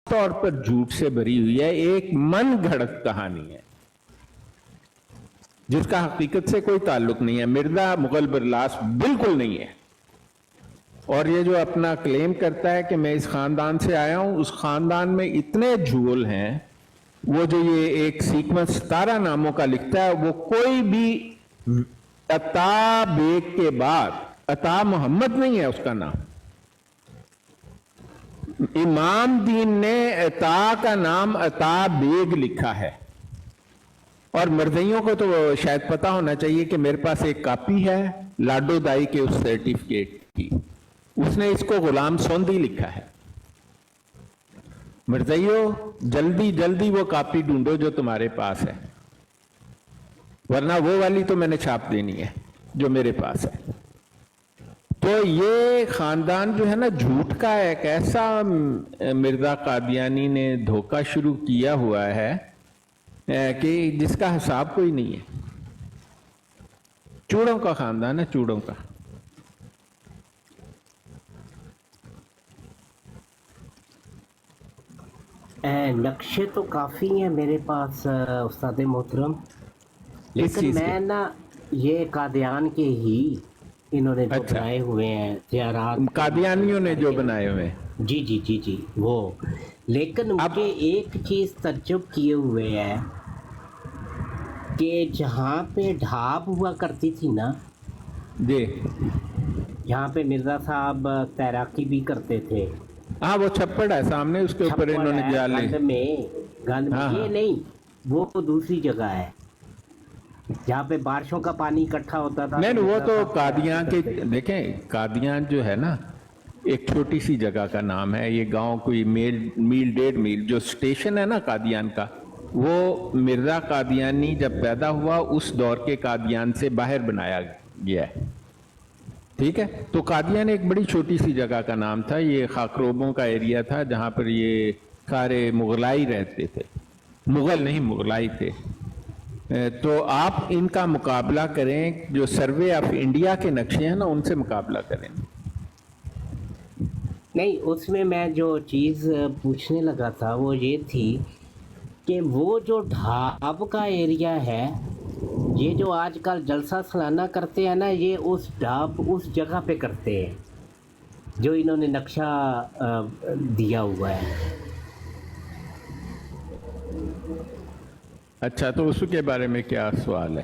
तौर पर झूठ से भरी हुई है, एक मन घड़त कहानी है जिसका हकीकत से कोई ताल्लुक नहीं है। मिर्जा मुगल बरलास बिल्कुल नहीं है। और ये जो अपना क्लेम करता है कि मैं इस खानदान से आया हूं, उस खानदान में इतने झूल हैं। वो जो ये एक सीक्वेंस 17 नामों का लिखता है, वो कोई भी अता बेग के बाद अता मोहम्मद नहीं है उसका नाम। इमाम दीन ने अता का नाम अता बेग लिखा है। और मर्दइयों को तो शायद पता होना चाहिए कि मेरे पास एक कॉपी है लाडो दाई के उस सर्टिफिकेट की, उसने इसको गुलाम सोंदी लिखा है। मर्दइयों जल्दी जल्दी वो कॉपी ढूंढो जो तुम्हारे पास है, वरना वो वाली तो मैंने छाप देनी है जो मेरे पास है। तो ये खानदान जो है ना, झूठ का एक ऐसा मिर्जा कादियानी ने धोखा शुरू किया हुआ है कि जिसका हिसाब कोई नहीं है। चूड़ों का खानदान है, चूड़ों का। नक्शे तो काफ़ी हैं मेरे पास उस्ताद मोहतरम, लेकिन मैं ना ये कादियान के ही इन्होंने जो बनाए हुए हैं ज़ियारात, कादियानियों ने जो बनाए हुए हैं। जी जी जी जी वो। लेकिन मुझे एक चीज़ तज्जुब किए हुए है कि जहाँ पे ढाब हुआ करती थी ना जी, यहाँ पे मिर्ज़ा साहब तैराकी भी करते थे। हाँ, वो छप्पड़ है सामने, उसके ऊपर इन्होंने जाले गंद में ये नहीं, वो दूसरी जगह है जहाँ पे बारिशों का पानी इकट्ठा होता था। नहीं, वो तो कादियां के, देखें कादियां जो है ना, एक छोटी सी जगह का नाम है। ये गांव कोई मील 1.5 मील जो स्टेशन है ना कादियान का, वो मिर्जा कादियानी जब पैदा हुआ उस दौर के कादियान से बाहर बनाया गया है। ठीक है, तो कादियान एक बड़ी छोटी सी जगह का नाम था। ये खाकरोबों का एरिया था जहां पर ये सारे मुगलाई रहते थे, मुगल नहीं मुगलाई थे। तो आप इनका मुकाबला करें, जो सर्वे ऑफ इंडिया के नक्शे हैं ना, उनसे मुकाबला करें। नहीं, उसमें मैं जो चीज़ पूछने लगा था वो ये थी कि वो जो ढाब का एरिया है, ये जो आजकल जलसा सालाना करते हैं ना, ये उस ढाब उस जगह पे करते हैं जो इन्होंने नक्शा दिया हुआ है। अच्छा, तो उसके बारे में क्या सवाल है?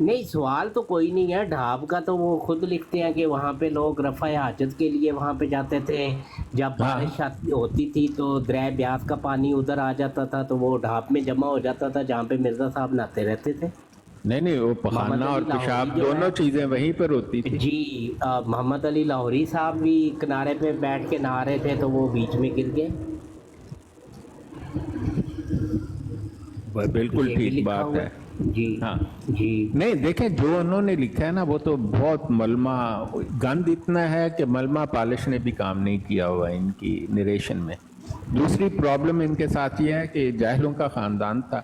नहीं, सवाल तो कोई नहीं है। ढाब का तो वो खुद लिखते हैं कि वहाँ पे लोग रफ़ा हाजत के लिए वहाँ पे जाते थे। जब बारिश होती थी तो दरिया ब्यास का पानी उधर आ जाता था, तो वो ढाब में जमा हो जाता था जहाँ पे मिर्ज़ा साहब नहाते रहते थे। नहीं, वो पखाना और पेशाब दोनों चीज़ें वहीं पर होती थी। जी, मोहम्मद अली लाहौरी साहब भी किनारे पे बैठ के नहा रहे थे तो वो बीच में गिर गए। बिल्कुल ठीक बात है जी। हाँ जी नहीं, देखें जो उन्होंने लिखा है ना, वो तो बहुत मलमा, गंद इतना है कि मलमा पॉलिश ने भी काम नहीं किया हुआ इनकी नरेशन में। दूसरी प्रॉब्लम इनके साथ ये है कि जाहिलों का ख़ानदान था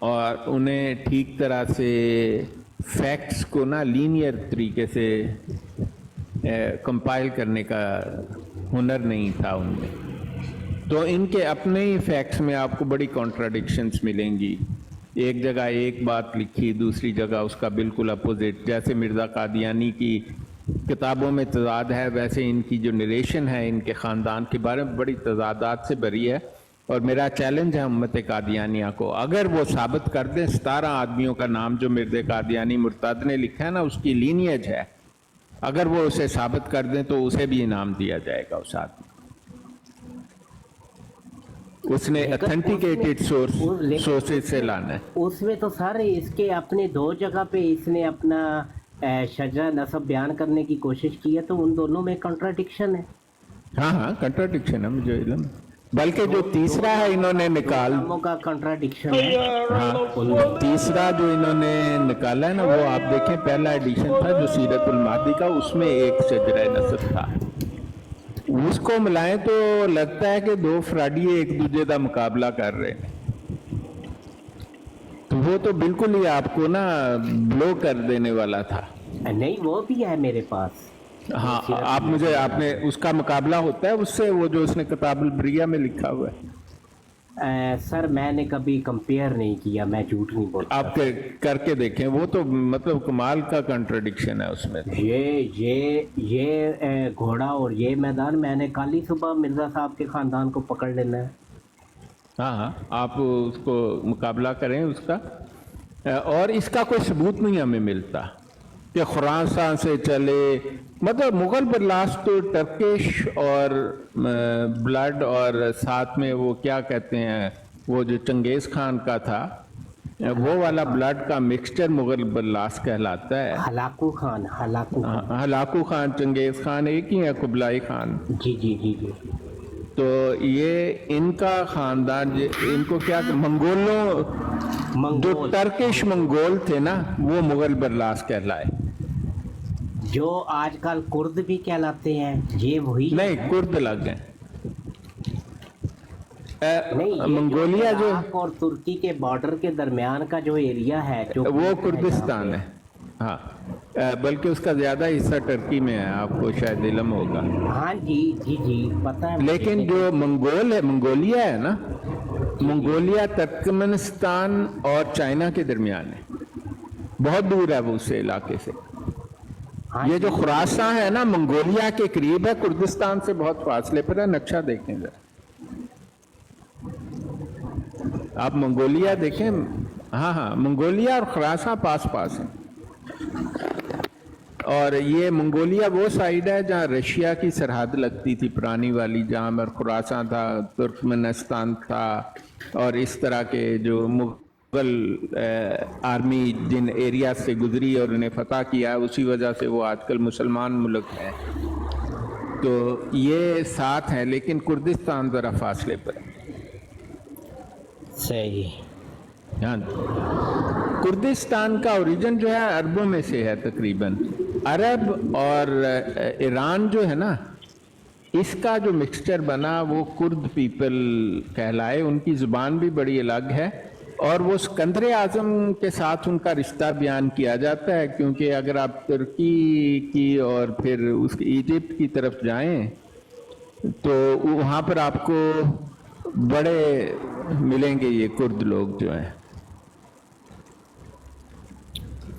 और उन्हें ठीक तरह से फैक्ट्स को ना लीनियर तरीके से कंपाइल करने का हुनर नहीं था उनमें। तो इनके अपने ही फैक्ट्स में आपको बड़ी कॉन्ट्राडिक्शंस मिलेंगी। एक जगह एक बात लिखी, दूसरी जगह उसका बिल्कुल अपोजिट। जैसे मिर्ज़ा कादियानी की किताबों में तजाद है, वैसे इनकी जो नरेशन है इनके ख़ानदान के बारे में बड़ी तजादात से भरी है। और मेरा चैलेंज है उम्मत कादियानिया को, अगर वो साबित कर दें 17 आदमियों का नाम जो मिर्ज़ा कादियानी मुर्तद ने लिखा है ना, उसकी लीनियज है, अगर वो उसे साबित कर दें तो उसे भी इनाम दिया जाएगा उस आदमी। उसने ऑथेंटिकेटेड सोर्सेज से लाना है। उसमें तो सारे इसके अपने 2 जगह पे इसने अपना शजरा नसब बयान करने की कोशिश की है, तो उन दोनों में कॉन्ट्राडिक्शन है। हाँ, कॉन्ट्राडिक्शन है, मुझे इल्म। बल्कि जो तीसरा है इन्होंने निकाल का कॉन्ट्राडिक्शन है। हाँ, तीसरा जो इन्होंने निकाला है ना, वो आप देखें, पहला एडिशन था जो सीरतुल महदी का, उसमें एक शजरा नसब था। उसको मिलाएं तो लगता है कि 2 फ्राडी एक दूसरे का मुकाबला कर रहे हैं। तो वो तो बिल्कुल ही आपको ना ब्लो कर देने वाला था। नहीं, वो भी है मेरे पास। हाँ, आप मुझे आपने उसका मुकाबला होता है उससे, वो जो उसने किताब अलबरिया में लिखा हुआ है? सर मैंने कभी कंपेयर नहीं किया, मैं झूठ नहीं बोलता। आप करके देखें, वो तो मतलब कमाल का कंट्रडिक्शन है उसमें। ये घोड़ा और ये मैदान, मैंने कल ही सुबह मिर्जा साहब के खानदान को पकड़ लेना है। हाँ हाँ, आप उसको मुकाबला करें उसका। और इसका कोई सबूत नहीं हमें मिलता कि खुरासान से चले, मतलब मुगल बर्लास्ट तो टर्किश और ब्लड, और साथ में वो क्या कहते हैं, वो जो चंगेज खान का था, वो वाला ब्लड का मिक्सचर मुगल बर्लास्ट कहलाता है। हलाकू खान, हलाकू खान, चंगेज खान एक ही है, कुबलाई खान। जी जी जी जी। तो ये इनका खानदान, इनको क्या मंगोलों, जो टर्किश मंगोल थे ना, वो मुगल बर्लास कहलाए। जो आजकल कुर्द भी कहलाते हैं, ये वही नहीं, कुर्द अलग हैं। नहीं, मंगोलिया जो इराक और तुर्की के बॉर्डर के दरमियान का जो एरिया है, जो वो कुर्दिस्तान है। हाँ, बल्कि उसका ज्यादा हिस्सा टर्की में है, आपको शायद इल्म होगा। हाँ जी जी जी, पता है। लेकिन जो मंगोल है, मंगोलिया है ना, मंगोलिया तुर्कमेनिस्तान और चाइना के दरमियान है, बहुत दूर है वो उस इलाके से। ये जो खुरासान है ना, मंगोलिया के करीब है, कुर्दिस्तान से बहुत फासले पर है। नक्शा देखें जरा, आप मंगोलिया देखें। हाँ हाँ, मंगोलिया और खुरासान पास पास है। और ये मंगोलिया वो साइड है जहाँ रशिया की सरहद लगती थी पुरानी वाली, जहाँ पर खुरासान था, तुर्कमेनिस्तान था, और इस तरह के जो मुगल आर्मी जिन एरिया से गुजरी और उन्हें फतह किया, उसी वजह से वो आजकल मुसलमान मुल्क है। तो ये साथ है, लेकिन कुर्दिस्तान ज़रा फासले पर है। सही। हाँ, कुर्दिस्तान का ओरिजिन जो है अरबों में से है तकरीबन। अरब और ईरान जो है ना, इसका जो मिक्सचर बना वो कुर्द पीपल कहलाए। उनकी ज़ुबान भी बड़ी अलग है, और वो सिकंदर आज़म के साथ उनका रिश्ता बयान किया जाता है, क्योंकि अगर आप तुर्की की और फिर उस इजिप्ट की तरफ जाएं तो वहाँ पर आपको बड़े मिलेंगे ये कुर्द लोग जो हैं।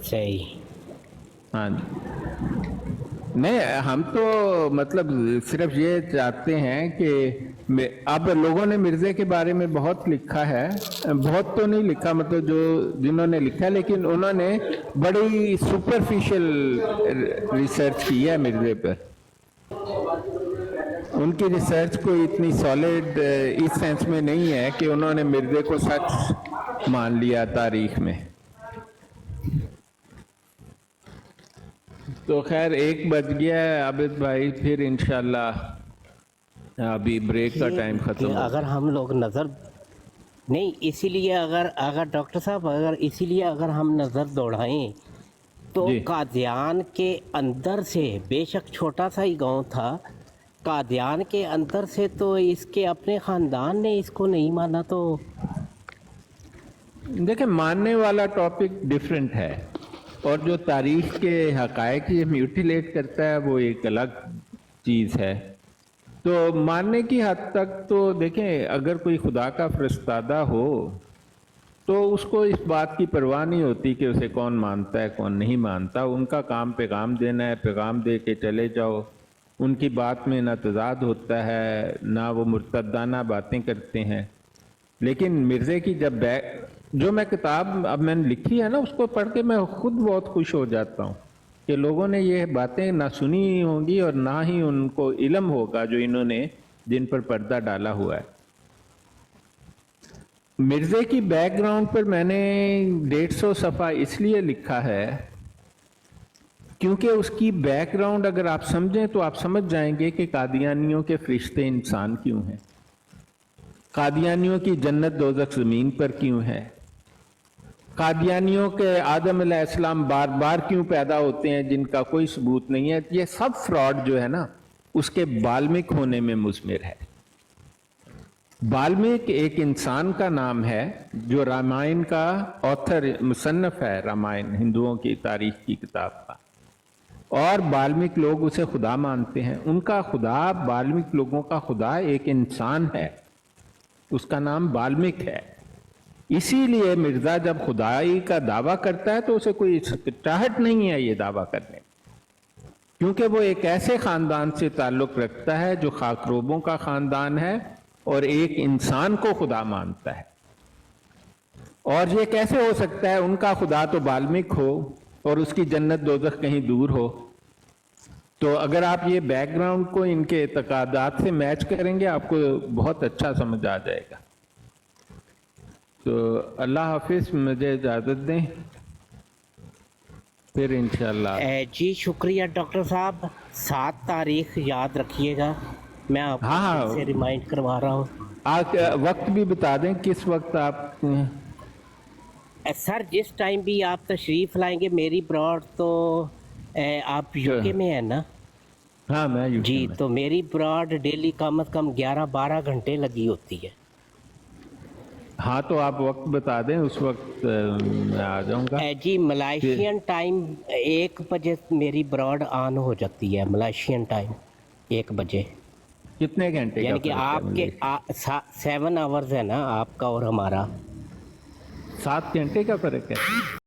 सही। हाँ जी, नहीं, हम तो मतलब सिर्फ ये चाहते हैं कि अब लोगों ने मिर्जे के बारे में बहुत लिखा है, बहुत तो नहीं लिखा, मतलब जो जिन्होंने लिखा, लेकिन उन्होंने बड़ी सुपरफिशियल रिसर्च की है मिर्जे पर। उनकी रिसर्च कोई इतनी सॉलिड इस सेंस में नहीं है कि उन्होंने मिर्जे को सच मान लिया तारीख में। तो खैर 1 बज गया है आबिद भाई, फिर इंशाल्लाह अभी ब्रेक का टाइम खत्म। अगर हम लोग नज़र नहीं, इसीलिए अगर डॉक्टर साहब, अगर हम नज़र दौड़ाएं तो कादियान के अंदर से, बेशक छोटा सा ही गांव था, कादियान के अंदर से तो इसके अपने ख़ानदान ने इसको नहीं माना। तो देखें, मानने वाला टॉपिक डिफरेंट है, और जो तारीख के हकायक ये म्यूटिलेट करता है वो एक अलग चीज़ है। तो मानने की हद तक तो देखें, अगर कोई खुदा का फरिश्तादा हो तो उसको इस बात की परवाह नहीं होती कि उसे कौन मानता है कौन नहीं मानता। उनका काम पैगाम देना है, पैगाम दे के चले जाओ। उनकी बात में ना तजाद होता है, ना वो मुर्तदाना बातें करते हैं। लेकिन मिर्ज़े की जब जो मैं किताब अब मैंने लिखी है ना, उसको पढ़ के मैं खुद बहुत खुश हो जाता हूँ कि लोगों ने ये बातें ना सुनी होंगी और ना ही उनको इल्म होगा जो इन्होंने जिन पर पर्दा डाला हुआ है। मिर्ज़े की बैकग्राउंड पर मैंने 150 सफ़ा इसलिए लिखा है क्योंकि उसकी बैकग्राउंड अगर आप समझें तो आप समझ जाएंगे कि कादियानियों के फरिश्ते इंसान क्यों हैं, कादियानियों की जन्नत दोज़ख ज़मीन पर क्यों है, कादियानियों के आदम अलैहिस्सलाम बार बार क्यों पैदा होते हैं जिनका कोई सबूत नहीं है। ये सब फ्रॉड जो है ना, उसके बाल्मीक होने में मुज़मिर है। बाल्मीक एक इंसान का नाम है जो रामायण का ऑथर, मुसन्नफ है रामायण, हिंदुओं की तारीख की किताब का। اور वाल्मीक लोग उसे खुदा मानते हैं। उनका खुदा, वाल्मीक लोगों का खुदा एक इंसान है, उसका नाम वाल्मीक है। इसीलिए मिर्जा जब खुदाई का दावा करता है तो उसे कोई चाहत नहीं है ये दावा करने में, क्योंकि वो एक ऐसे खानदान से ताल्लुक रखता है जो खाकरोबों का खानदान है और एक इंसान को खुदा मानता है। और ये कैसे हो सकता है, उनका खुदा तो वाल्मीक हो और उसकी जन्नत दोजख कहीं दूर हो। तो अगर आप ये बैकग्राउंड को इनके इत्क़ादात से मैच करेंगे आपको बहुत अच्छा समझ आ जाएगा। तो अल्लाह हाफिज, मुझे इजाज़त दें, फिर इंशाल्लाह। जी शुक्रिया डॉक्टर साहब, 7 तारीख याद रखिएगा, मैं आपको हाँ, फिर से रिमाइंड करवा रहा हूँ। आप वक्त भी बता दें किस वक्त आप। सर जिस टाइम भी आप तशरीफ़ लाएंगे, मेरी ब्रॉड तो आप यूके में है ना? हाँ मैं यूके जी में। तो मेरी ब्रॉड डेली कम से कम 11-12 घंटे लगी होती है। हाँ तो आप वक्त बता दें, उस वक्त मैं आ जाऊंगा। जी मलाइशियन टाइम 1 बजे मेरी ब्रॉड ऑन हो जाती है, मलाइशियन टाइम 1 बजे। कितने घंटे का यानी कि फर्क है आपके 7 आवर्स है ना आपका और हमारा। 7 घंटे का फर्क है।